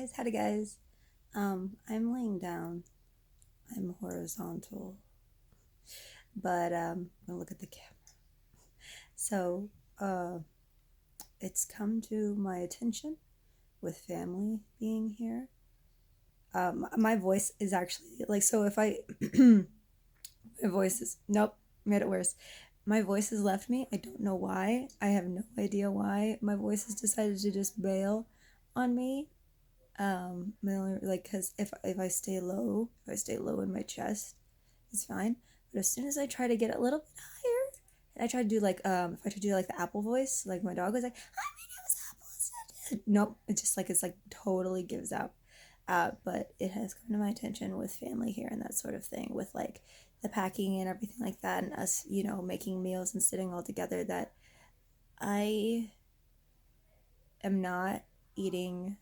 guys, howdy guys. I'm laying down. I'm horizontal, but I'm gonna look at the camera. So, uh, it's come to my attention with family being here. My voice is actually like so. If I, my voice is nope, made it worse. My voice has left me. I don't know why. I have no idea why my voice has decided to just bail on me. Like, cause if I stay low in my chest, it's fine. But as soon as I try to get a little bit higher, and I try to do like if I try to do like the Apple voice, like my dog was like, "Hi, my name is Apple." Nope, it's like totally gives out. But it has come to my attention with family here and that sort of thing, with like the packing and everything like that, and us, making meals and sitting all together. That I am not eating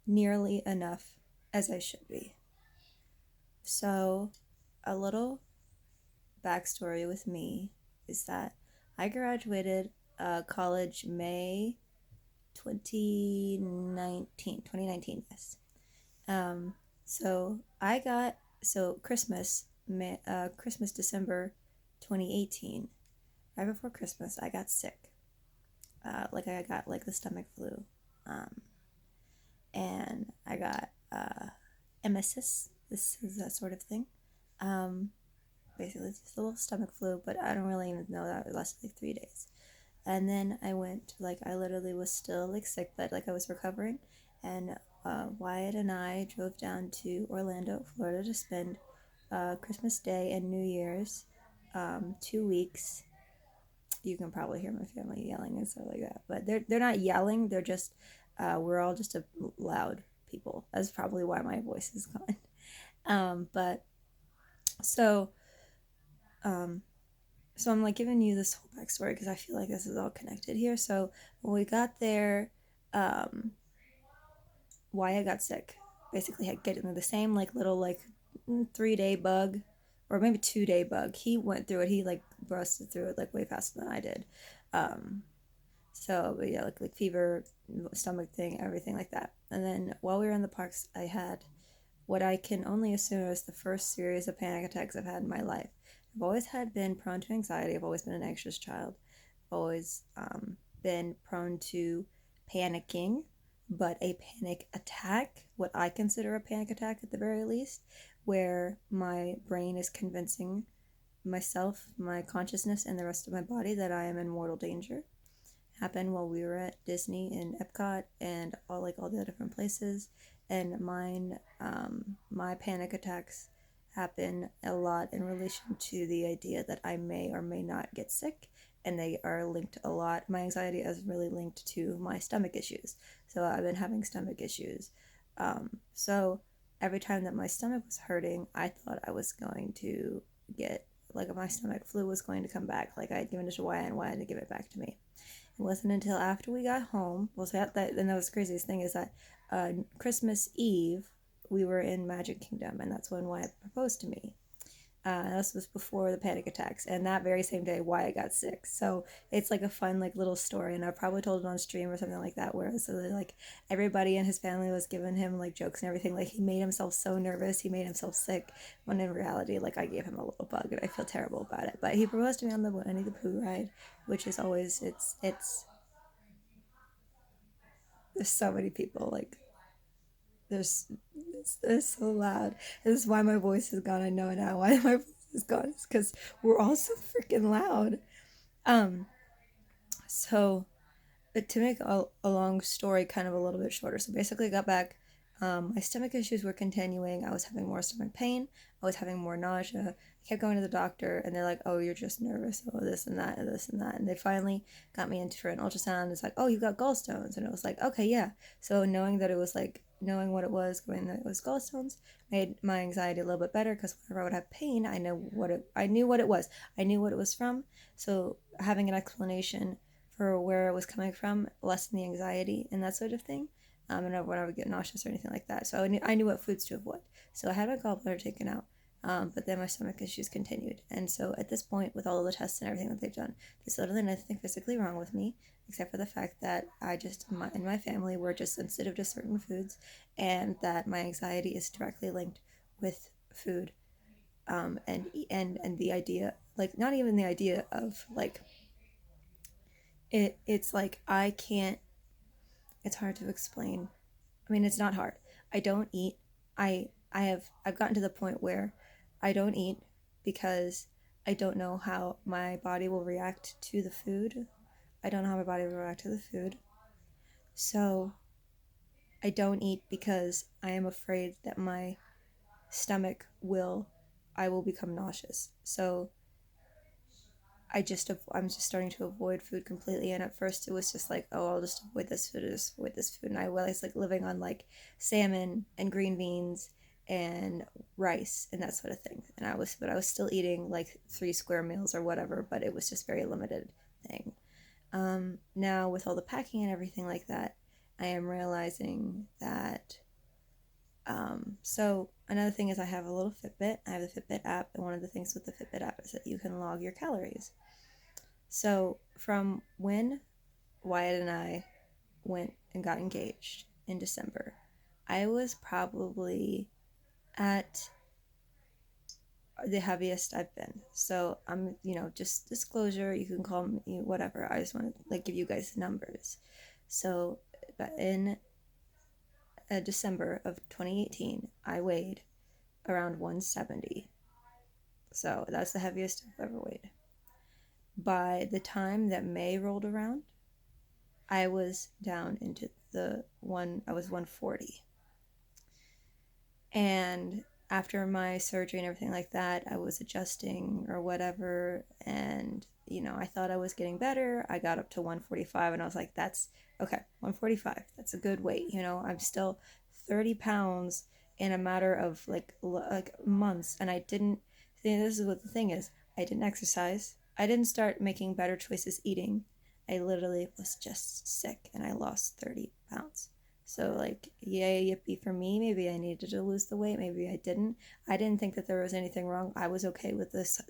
nearly enough as I should be. So, a little backstory with me is that I graduated college May 2019, yes. Um, so I got, so Christmas, December 2018, right before Christmas, I got sick. Like I got like the stomach flu. Um, and I got emesis. This is that sort of thing. Um, Basically, it's just a little stomach flu, but I don't really even know that it lasted like 3 days. And then I went, like, I literally was still like sick, but like I was recovering. And Wyatt and I drove down to Orlando, Florida to spend Christmas Day and New Year's, 2 weeks. You can probably hear my family yelling and stuff like that, but they're not yelling. They're just we're all just a loud people. That's probably why my voice is gone. But so um, so I'm like giving you this whole backstory because I feel like this is all connected here. So when we got there, um, Wyatt got sick. Basically, had getting the same like little like 3 day bug, or maybe 2 day bug. He went through it. He like busted through it like way faster than I did. Um, so but yeah, like fever, stomach thing, everything like that. And then while we were in the parks, I had what I can only assume is the first series of panic attacks I've had in my life. I've always had been prone to anxiety. I've always been an anxious child. I've always been prone to panicking, but a panic attack, what I consider a panic attack at the very least, where my brain is convincing myself, my consciousness, and the rest of my body that I am in mortal danger. Happened while we were at Disney in Epcot and all the different places. And my panic attacks happen a lot in relation to the idea that I may or may not get sick, and they are linked a lot. My anxiety is really linked to my stomach issues. So I've been having stomach issues. So every time that my stomach was hurting, I thought I was going to get like my stomach flu was going to come back. Like I had given it to Wyatt and Wyatt to give it back to me. It wasn't until after we got home. Well, so that and that was the craziest thing is that Christmas Eve we were in Magic Kingdom, and that's when Wyatt proposed to me. This was before the panic attacks, and that very same day Wyatt got sick. So it's like a fun like little story, and I probably told it on stream or something like that. Where so like everybody in his family was giving him like jokes and everything. Like he made himself so nervous, he made himself sick. When in reality, like I gave him a little bug, and I feel terrible about it. But he proposed to me on the Winnie the Pooh ride, which is always it's there's so many people like there's it's so loud. This is why my voice is gone. I know now why my voice is gone. It's because we're all so freaking loud. Um, so but to make a long story kind of a little bit shorter, so basically I got back. My stomach issues were continuing. I was having more stomach pain. I was having more nausea. I kept going to the doctor, and they're like, "Oh, you're just nervous. Oh, this and that, and this and that." And they finally got me into for an ultrasound. It's like, "Oh, you got gallstones," and it was like, "Okay, yeah." So knowing that it was like knowing what it was, going that it was gallstones, made my anxiety a little bit better because whenever I would have pain, I knew what it was. I knew what it was from. So having an explanation for where it was coming from, lessen the anxiety and that sort of thing. And when I would get nauseous or anything like that. So I knew what foods to avoid. So I had my gallbladder taken out. But then my stomach issues continued. And so at this point, with all of the tests and everything that they've done, there's literally nothing physically wrong with me, except for the fact that in my family, we're just sensitive to certain foods, and that my anxiety is directly linked with food. And the idea, like, not even the idea of, like, it's like I can't, it's hard to explain. I mean, it's not hard. I don't eat. I've gotten to the point where I don't eat because I don't know how my body will react to the food. I don't know how my body will react to the food. So I don't eat because I am afraid that my stomach will I will become nauseous. So I'm just starting to avoid food completely. And at first it was just like, oh, I'll just avoid this food, just avoid this food. And I was like living on like salmon and green beans and rice and that sort of thing. But I was still eating like 3 square meals or whatever, but it was just very limited thing. Now with all the packing and everything like that, I am realizing that. So another thing is I have a little Fitbit. I have the Fitbit app, and one of the things with the Fitbit app is that you can log your calories. So from when Wyatt and I went and got engaged in December, I was probably at the heaviest I've been. So I'm, just disclosure, you can call me whatever. I just want to like give you guys numbers. So in December of 2018, I weighed around 170. So that's the heaviest I've ever weighed. By the time that May rolled around, I was down into I was 140. And after my surgery and everything like that, I was adjusting or whatever. And, I thought I was getting better. I got up to 145 and I was like, that's okay, 145. That's a good weight. I'm still 30 pounds in a matter of like months. And I didn't, see, this is what the thing is. I didn't exercise. I didn't start making better choices eating. I literally was just sick and I lost 30 pounds. So, like, yay, yippee for me. Maybe I needed to lose the weight. Maybe I didn't. I didn't think that there was anything wrong. I was okay with this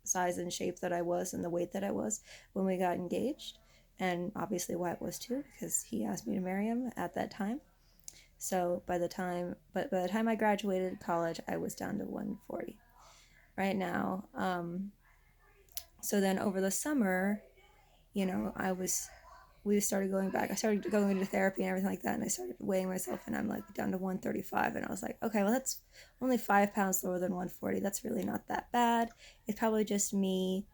size and shape that I was and the weight that I was when we got engaged. And obviously Wyatt was too, because he asked me to marry him at that time. So by the time I graduated college, I was down to 140 right now. So then over the summer, I was we started going back. I started going into therapy and everything like that, and I started weighing myself, and I'm like down to 135, and I was like, okay, well that's only 5 pounds lower than 140. That's really not that bad. It's probably just me,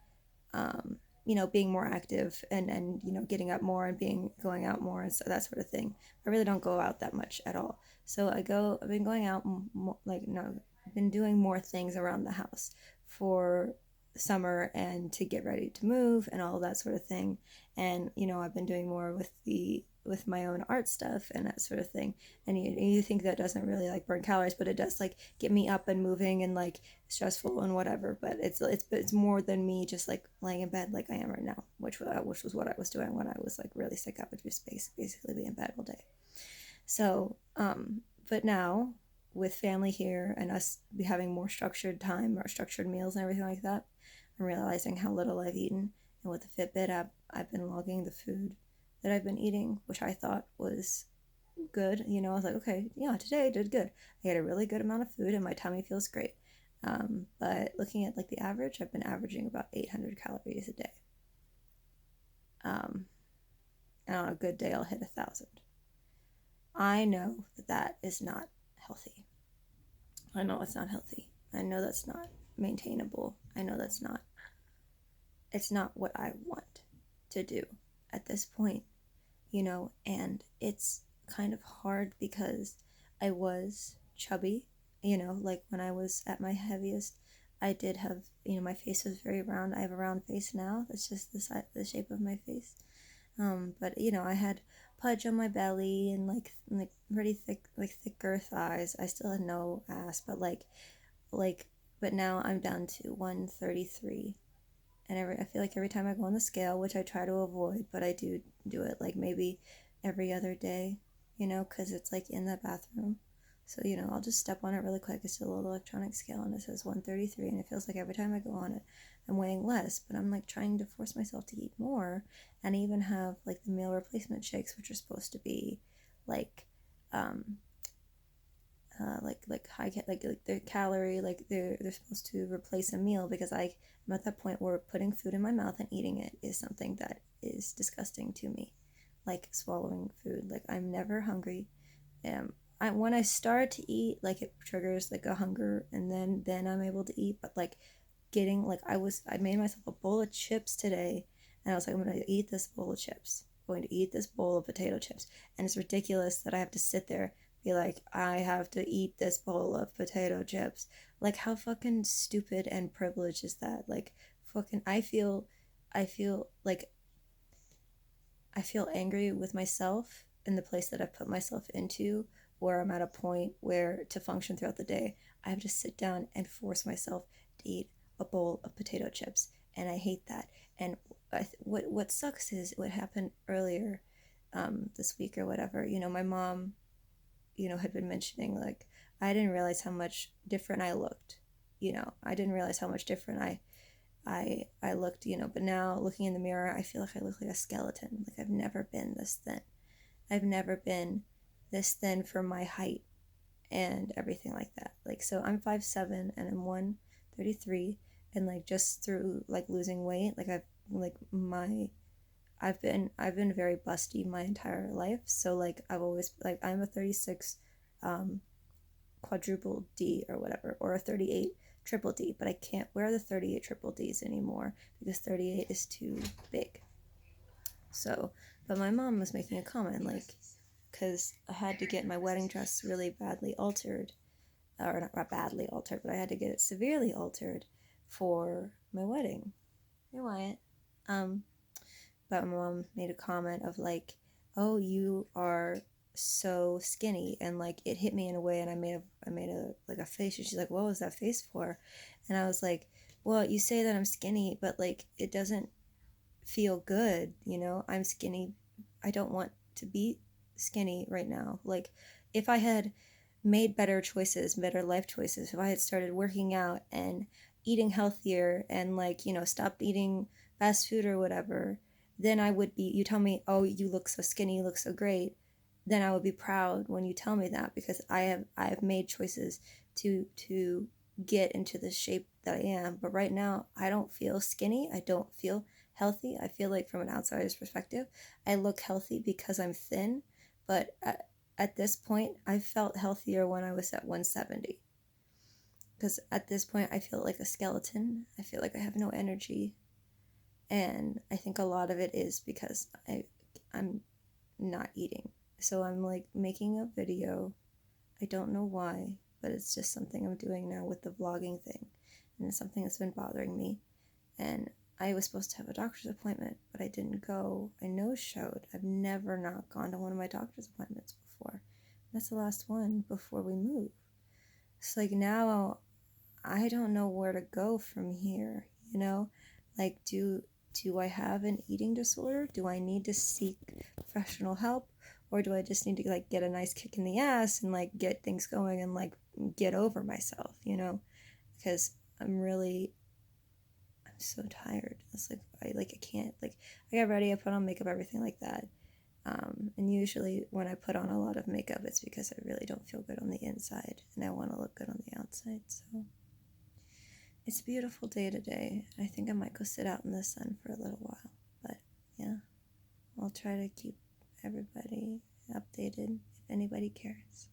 being more active and getting up more and going out more and so that sort of thing. I really don't go out that much at all. So I've been going out more, like no, I've been doing more things around the house for summer and to get ready to move and all that sort of thing. And I've been doing more with my own art stuff and that sort of thing. And you think that doesn't really like burn calories, but it does like get me up and moving and like stressful and whatever. But it's more than me just like laying in bed like I am right now, which was what I was doing when I was like really sick. I would just basically be in bed all day. So but now with family here and us having more structured time or structured meals and everything like that, I'm realizing how little I've eaten. And with the Fitbit app, I've been logging the food that I've been eating, which I thought was good. I was like, okay, yeah, today I did good. I had a really good amount of food and my tummy feels great. But looking at like the average, I've been averaging about 800 calories a day. And on a good day, I'll hit 1,000. I know that is not healthy. I know it's not healthy. I know that's not maintainable. I know it's not what I want to do at this point, and it's kind of hard because I was chubby, like when I was at my heaviest, I did have, my face was very round. I have a round face now. That's just the shape of my face. But I had pudge on my belly and like pretty thick, like thicker thighs. I still had no ass, but but now I'm down to 133. And I feel like every time I go on the scale, which I try to avoid, but I do it like maybe every other day, because it's like in the bathroom. So, I'll just step on it really quick. It's a little electronic scale and it says 133, and it feels like every time I go on it, I'm weighing less, but I'm like trying to force myself to eat more. And I even have like the meal replacement shakes, which are supposed to be like, um, like high like the calorie, like they're supposed to replace a meal, because I'm at that point where putting food in my mouth and eating it is something that is disgusting to me, like swallowing food. Like I'm never hungry. When I start to eat, like it triggers like a hunger, and then I'm able to eat. But like getting like I made myself a bowl of chips today, and I was like, I'm gonna eat this bowl of chips. I'm going to eat this bowl of potato chips, and it's ridiculous that I have to sit there be like, I have to eat this bowl of potato chips. Like how fucking stupid and privileged is that? Like fucking I feel like I feel angry with myself in the place that I've put myself into, where I'm at a point where to function throughout the day, I have to sit down and force myself to eat a bowl of potato chips. And I hate that. And what sucks is what happened earlier this week or whatever. My mom, had been mentioning, like, I didn't realize how much different I looked. I didn't realize how much different I looked, but now looking in the mirror, I feel like I look like a skeleton. Like I've never been this thin. I've never been this thin for my height and everything like that. Like, so I'm 5'7" and I'm 133, and like just through like losing weight, like I've been very busty my entire life. So like I've always like I'm a 36 um quadruple D or whatever, or a 38 triple D, but I can't wear the 38 triple Ds anymore because 38 is too big. So, but my mom was making a comment, like, because I had to get my wedding dress really badly altered, or not badly altered, but I had to get it severely altered for my wedding. Hey, Wyatt. Um, but my mom made a comment of like, "Oh, you are so skinny," and like it hit me in a way, and I made a like a face, and she's like, "What was that face for?" And I was like, "Well, you say that I'm skinny, but like it doesn't feel good, I'm skinny. I don't want to be skinny right now. Like if I had made better choices, better life choices, if I had started working out and eating healthier and like, stopped eating fast food or whatever, then I would be, you tell me, "Oh, you look so skinny, you look so great." Then I would be proud when you tell me that, because I have made choices to get into the shape that I am. But right now, I don't feel skinny. I don't feel healthy. I feel like from an outsider's perspective, I look healthy because I'm thin, but at this point, I felt healthier when I was at 170. Because at this point, I feel like a skeleton. I feel like I have no energy. And I think a lot of it is because I'm not eating. So I'm like making a video. I don't know why, but it's just something I'm doing now with the vlogging thing. And it's something that's been bothering me. And I was supposed to have a doctor's appointment, but I didn't go. I no-showed. I've never not gone to one of my doctor's appointments before. That's the last one before we move. It's like now I don't know where to go from here, Like do I have an eating disorder? Do I need to seek professional help? Or do I just need to like get a nice kick in the ass and like get things going and like get over myself, Because I'm so tired. It's like I can't, like, I get ready, I put on makeup, everything like that. And usually when I put on a lot of makeup, it's because I really don't feel good on the inside and I want to look good on the outside. So it's a beautiful day today. I think I might go sit out in the sun for a little while. But yeah, I'll try to keep everybody updated if anybody cares.